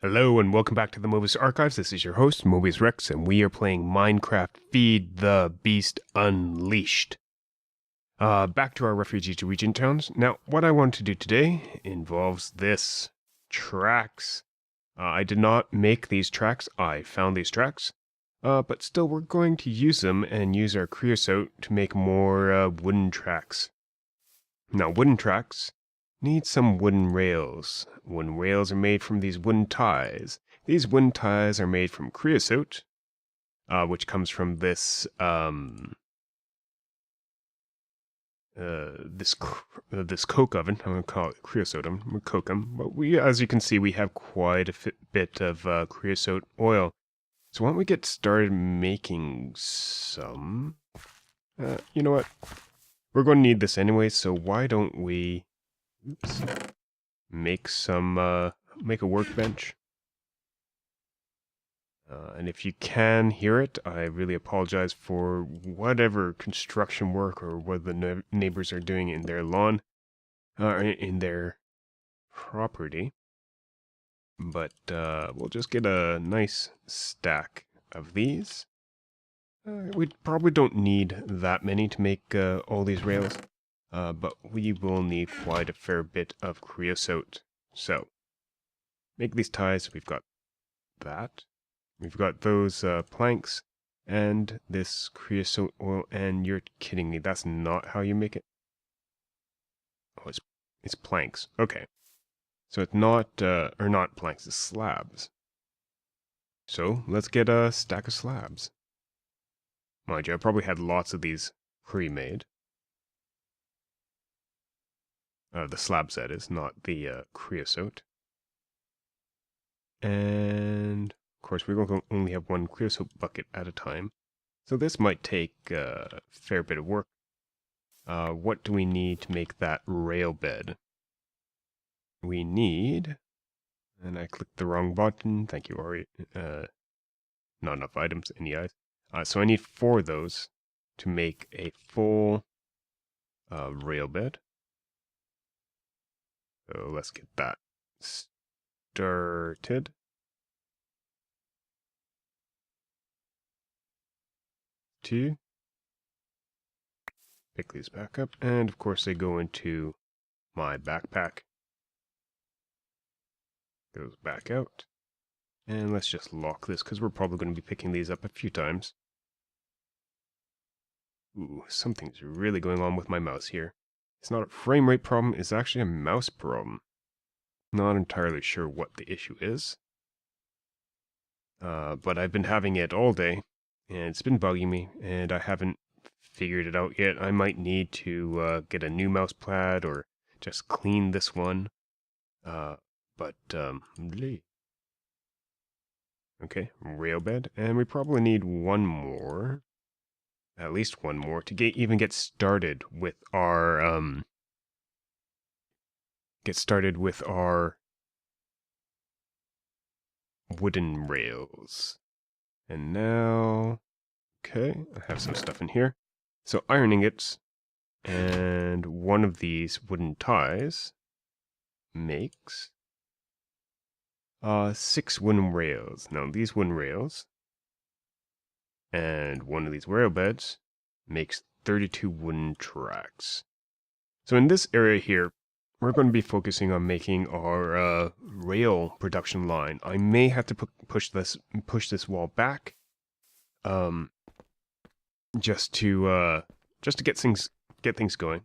Hello and welcome back to the Mobius Archives. This is your host, Mobius Rex, and we are playing Minecraft Feed the Beast Unleashed. Back to our Refugee to Regent towns. Now, what I want to do today involves this. Tracks. I did not make these tracks, I found these tracks. But still, we're going to use them and use our creosote to make more wooden tracks. Now, wooden tracks need some wooden rails. Wooden rails are made from these wooden ties. These wooden ties are made from creosote, which comes from this this coke oven. I'm gonna call it creosotum, cokeum. But as you can see, we have quite a bit of creosote oil. So why don't we get started making some? You know what? We're going to need this anyway. So why don't we? Oops. Make some, make a workbench. And if you can hear it, I really apologize for whatever construction work or what the neighbors are doing in their lawn, in their property. But we'll just get a nice stack of these. We probably don't need that many to make all these rails. But we will need quite a fair bit of creosote. So, make these ties. We've got that. We've got those planks and this creosote oil. And you're kidding me. That's not how you make it. Oh, it's planks. Okay. So it's not, or not planks, it's slabs. So, let's get a stack of slabs. Mind you, I probably had lots of these pre-made. The slabs, that is, not the creosote. And, of course, we're going to only have one creosote bucket at a time. So this might take a fair bit of work. What do we need to make that rail bed? We need... And I clicked the wrong button. Thank you, Ari. Not enough items in the eyes. So I need 4 of those to make a full rail bed. So let's get that started. Two. Pick these back up, and of course they go into my backpack. Goes back out. And let's just lock this, because we're probably going to be picking these up a few times. Ooh, something's really going on with my mouse here. It's not a frame rate problem, it's actually a mouse problem. Not entirely sure what the issue is. But I've been having it all day, and it's been bugging me, and I haven't figured it out yet. I might need to get a new mouse pad, or just clean this one. Okay, rail bed, and we probably need one more. At least one more to even get started with our wooden rails. And now, okay, I have some stuff in here. So iron ingots and one of these wooden ties makes 6 wooden rails. Now these wooden rails and one of these rail beds makes 32 wooden tracks. So in this area here, we're going to be focusing on making our rail production line. I may have to push this wall back, just to get things going.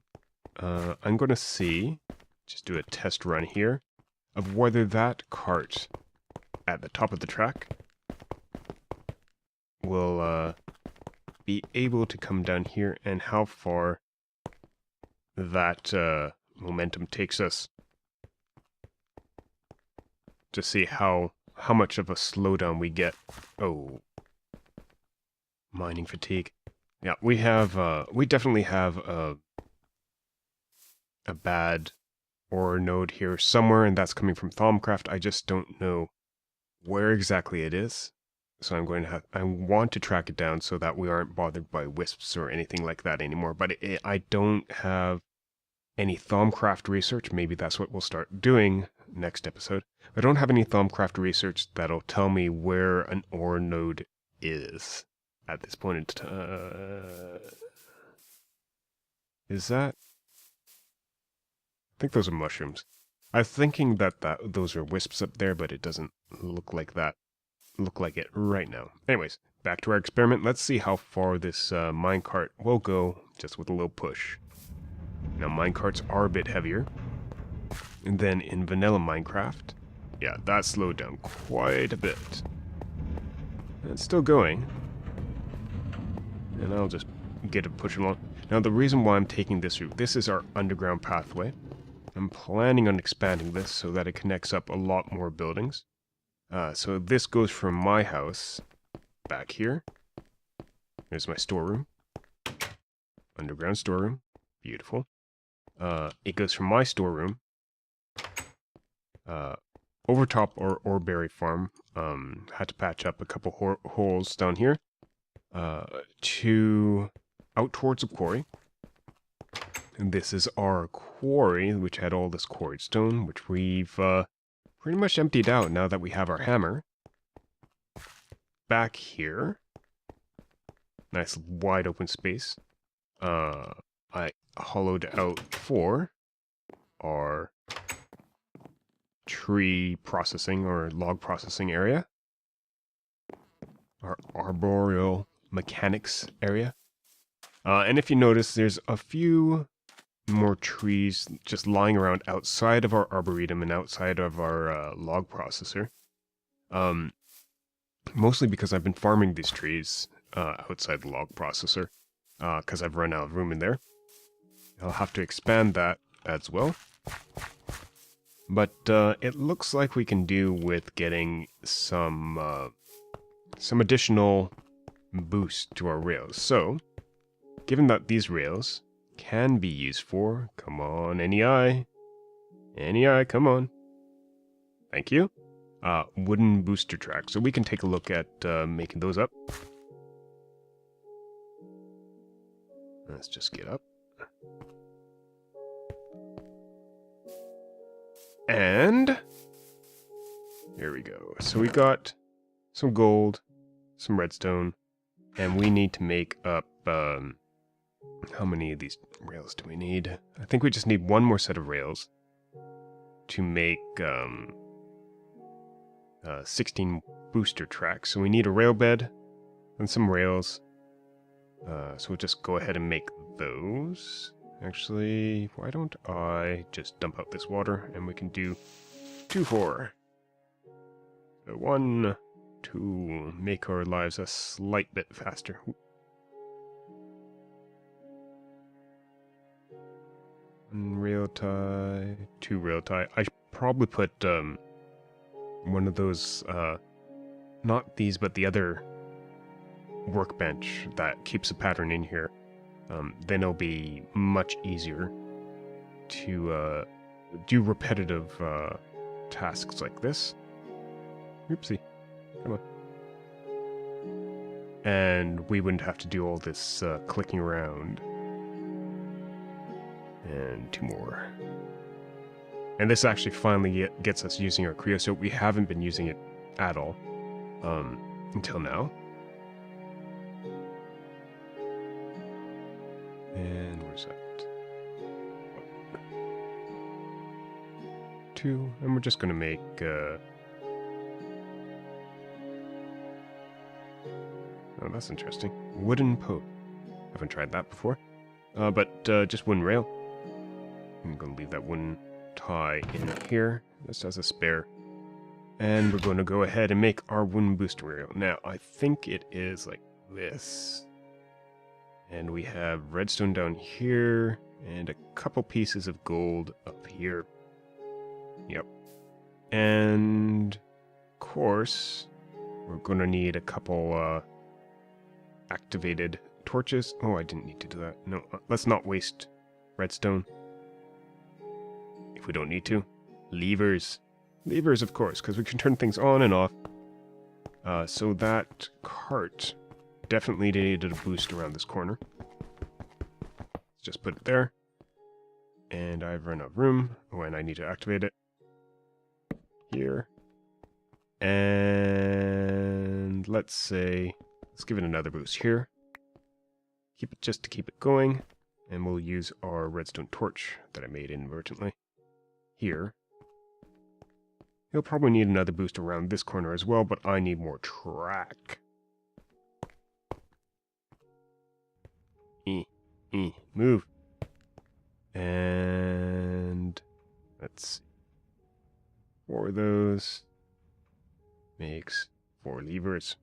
I'm going to just do a test run here of whether that cart at the top of the track will be able to come down here, and how far that momentum takes us, to see how much of a slowdown we get. Oh, mining fatigue. Yeah, we definitely have a bad ore node here somewhere, and that's coming from Thaumcraft. I just don't know where exactly it is. So I want to track it down so that we aren't bothered by wisps or anything like that anymore. But I don't have any Thaumcraft research. Maybe that's what we'll start doing next episode. I don't have any Thaumcraft research that'll tell me where an ore node is at this point in time. Is that? I think those are mushrooms. I was thinking that those are wisps up there, but it doesn't look like that. Look like it right now. Anyways, back to our experiment. Let's see how far this minecart will go just with a little push. Now, minecarts are a bit heavier. And then in vanilla Minecraft, yeah, that slowed down quite a bit. It's still going. And I'll just get it pushing along. Now, the reason why I'm taking this route, this is our underground pathway. I'm planning on expanding this so that it connects up a lot more buildings. So this goes from my house back here. There's my storeroom. Underground storeroom. Beautiful. It goes from my storeroom over top our Oreberry farm. Had to patch up a couple holes down here. To out towards the quarry. And this is our quarry, which had all this quarried stone, which we've pretty much emptied out now that we have our hammer. Back here, nice wide open space. I hollowed out for our tree processing or log processing area. Our arboreal mechanics area. And if you notice, there's a few more trees just lying around outside of our arboretum and outside of our log processor. Mostly because I've been farming these trees outside the log processor, because I've run out of room in there. I'll have to expand that as well. But it looks like we can do with getting some additional boost to our rails. So, given that these rails can be used for, come on, NEI, come on. Thank you. Wooden booster tracks. So we can take a look at making those up. Let's just get up. And here we go. So we got some gold, some redstone, and we need to make up, how many of these rails do we need? I think we just need one more set of rails to make 16 booster tracks. So we need a rail bed and some rails. So we'll just go ahead and make those. Actually, why don't I just dump out this water and we can do 2, 4. So 1, 2, make our lives a slight bit faster. One rail tie, 2 rail tie. I should probably put one of those, not these, but the other workbench that keeps a pattern in here. Then it'll be much easier to do repetitive tasks like this. Oopsie. Come on. And we wouldn't have to do all this clicking around. And 2 more. And this actually finally gets us using our creosote. We haven't been using it at all until now. And where's that? 2, and we're just going to make oh, that's interesting. Wooden post. Haven't tried that before. But just wooden rail. I'm going to leave that wooden tie in here, just as a spare. And we're going to go ahead and make our wooden booster rail. Now, I think it is like this. And we have redstone down here, and a couple pieces of gold up here. Yep. And, of course, we're going to need a couple activated torches. Oh, I didn't need to do that. No, let's not waste redstone. If we don't need to. Levers. Levers, of course, because we can turn things on and off. So that cart definitely needed a boost around this corner. Let's just put it there. and I've run out of room when I need to activate it. Here. And let's give it another boost here. Keep it just to keep it going. And we'll use our redstone torch that I made inadvertently here. He'll probably need another boost around this corner as well, but I need more track. Move. And let's see. 4 of those makes 4 levers.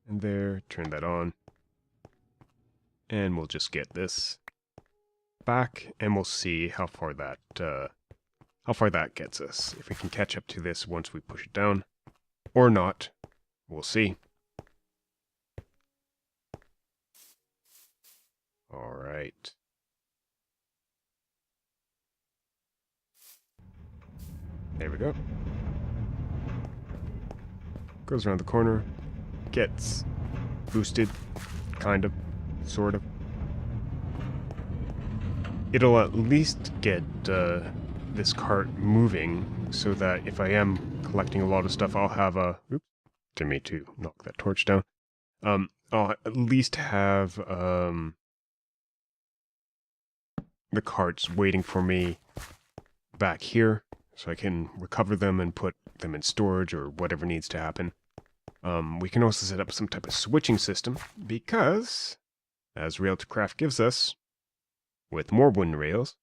And there, turn that on. And we'll just get this back, and we'll see how far that gets us. If we can catch up to this once we push it down, or not, we'll see. All right. There we go. Goes around the corner, gets boosted, kind of, sort of. It'll at least get this cart moving so that if I am collecting a lot of stuff, I'll have a... Oops, didn't mean to knock that torch down. I'll at least have the carts waiting for me back here so I can recover them and put them in storage or whatever needs to happen. We can also set up some type of switching system because, as Railcraft gives us, with more wooden rails,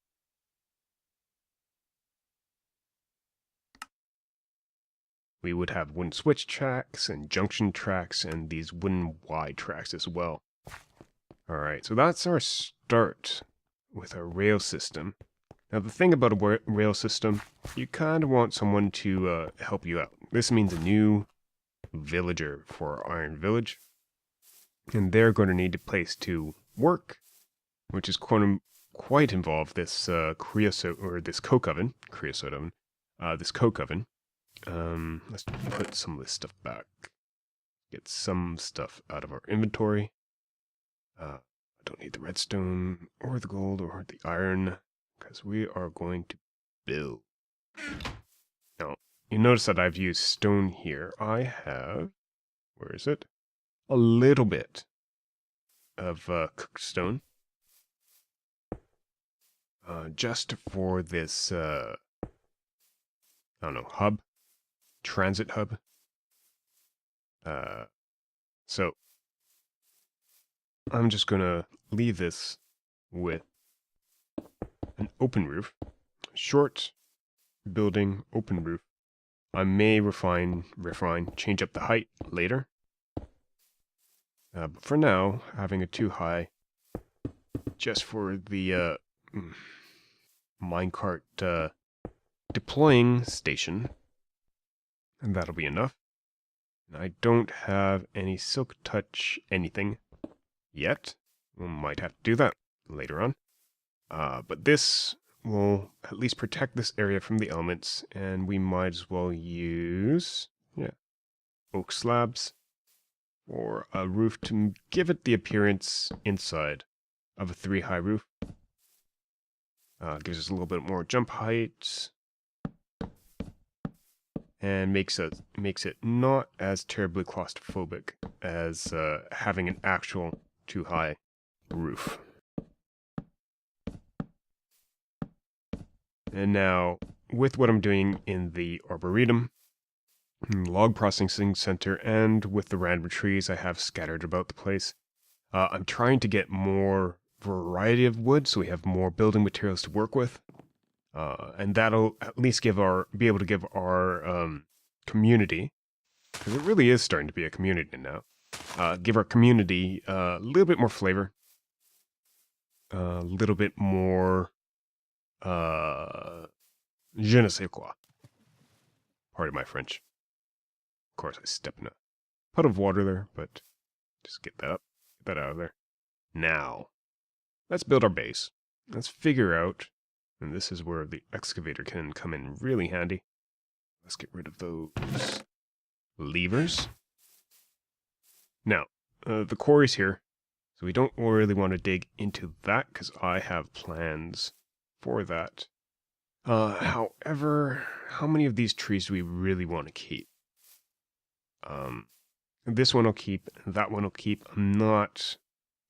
we would have wooden switch tracks and junction tracks and these wooden Y tracks as well. Alright, so that's our start with our rail system. Now the thing about a rail system, you kind of want someone to help you out. This means a new villager for Iron Village. And they're going to need a place to work, which is quite involved, this creosote, or this coke oven. This coke oven. Let's put some of this stuff back. Get some stuff out of our inventory. I don't need the redstone, or the gold, or the iron, because we are going to build. Now, you notice that I've used stone here. I have, where is it? A little bit of cooked stone. Just for this, I don't know, hub. Transit hub. So I'm just gonna leave this with an open roof, short building, open roof. I may refine, change up the height later. But for now, having a 2 high, just for the minecart deploying station. And that'll be enough. And I don't have any silk touch anything yet. We might have to do that later on. But this will at least protect this area from the elements, and we might as well use oak slabs or a roof to give it the appearance inside of a 3 high roof. Gives us a little bit more jump height. And makes it not as terribly claustrophobic as having an actual 2 high roof. And now, with what I'm doing in the Arboretum, log processing center, and with the random trees I have scattered about the place, I'm trying to get more variety of wood so we have more building materials to work with. And that'll at least be able to give our community, because it really is starting to be a community now, give our community a little bit more flavor, a little bit more je ne sais quoi. Pardon my French. Of course, I stepped in a pot of water there, but just get that up, get that out of there. Now, let's build our base. Let's figure out. And this is where the excavator can come in really handy. Let's get rid of those levers. Now, the quarries here, So we don't really want to dig into that because I have plans for that. However, how many of these trees do we really want to keep? This one I'll keep, that one I'll keep. I'm not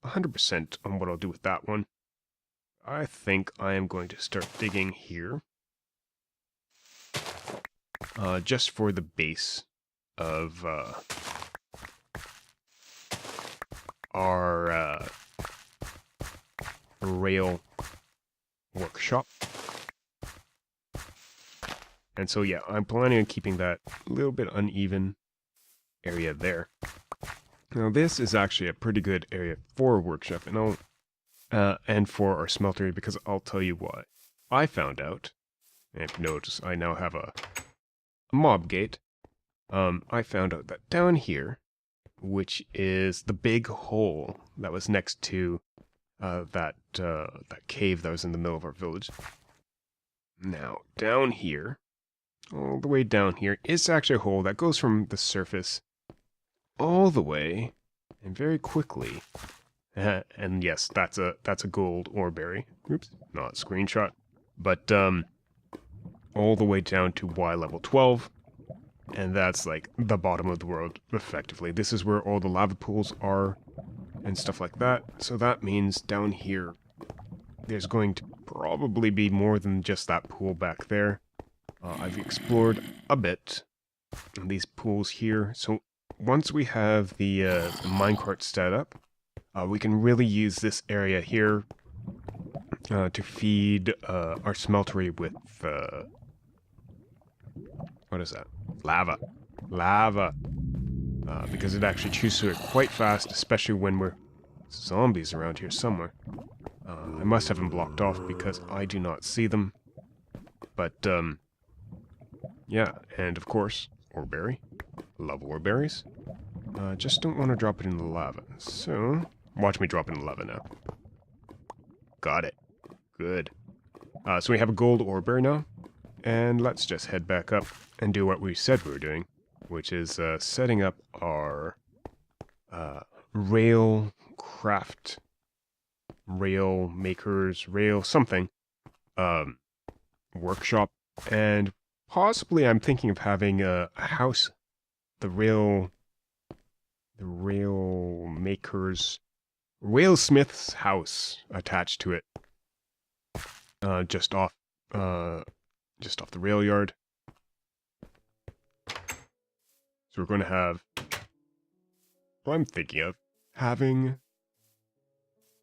100% on what I'll do with that one. I think I am going to start digging here. Just for the base of our rail workshop. And so yeah, I'm planning on keeping that a little bit uneven area there. Now this is actually a pretty good area for a workshop, and and for our smeltery, because I'll tell you what. I found out, and if you notice, I now have a mob gate. I found out that down here, which is the big hole that was next to that cave that was in the middle of our village. Now, down here, all the way down here, is actually a hole that goes from the surface all the way, and very quickly. And yes, that's a gold ore berry. Oops, not a screenshot. But all the way down to Y level 12. And that's like the bottom of the world, effectively. This is where all the lava pools are and stuff like that. So that means down here, there's going to probably be more than just that pool back there. I've explored a bit of these pools here. So once we have the minecart set up, we can really use this area here to feed our smeltery with what is that? Lava. Lava. Because it actually chews through it quite fast, especially when we're zombies around here somewhere. I must have them blocked off because I do not see them. But, yeah, and of course, ore berry. Love ore berries. Just don't want to drop it in the lava. So, watch me drop it in the lava now. Got it. Good. So we have a gold ore berry now. And let's just head back up and do what we said we were doing, which is setting up our Railcraft, rail makers, rail something, workshop. And possibly I'm thinking of having a house, the rail makers, railsmith's house attached to it, just off the rail yard. So we're going to have, what I'm thinking of, having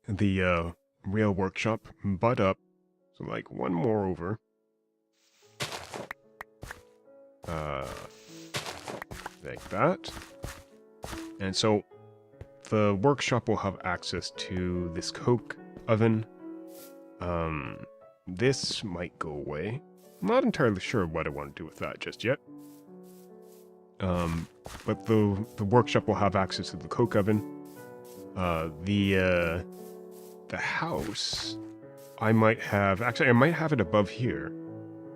the rail workshop butt up, so like one more over. Like that. And so the workshop will have access to this coke oven. This might go away. I'm not entirely sure what I want to do with that just yet. But the workshop will have access to the coke oven. The house, I might have it above here.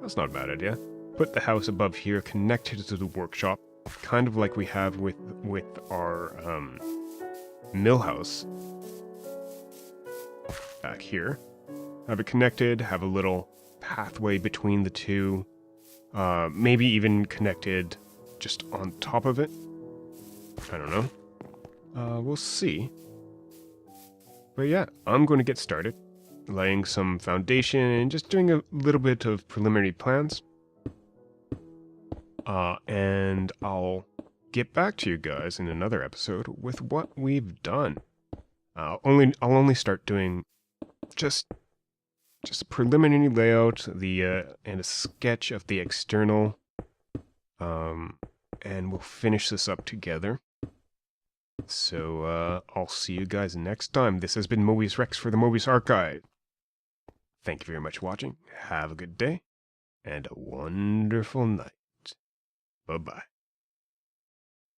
That's not a bad idea. Put the house above here, connected to the workshop, kind of like we have with our mill house back here. Have it connected, have a little pathway between the two, maybe even connected just on top of it. I don't know. We'll see. But yeah, I'm going to get started, laying some foundation and just doing a little bit of preliminary plans. And I'll get back to you guys in another episode with what we've done. I'll only start doing just a preliminary layout, and a sketch of the external, and we'll finish this up together. So, I'll see you guys next time. This has been Mobius Rex for the Mobius Archive. Thank you very much for watching. Have a good day, and a wonderful night. Bye-bye.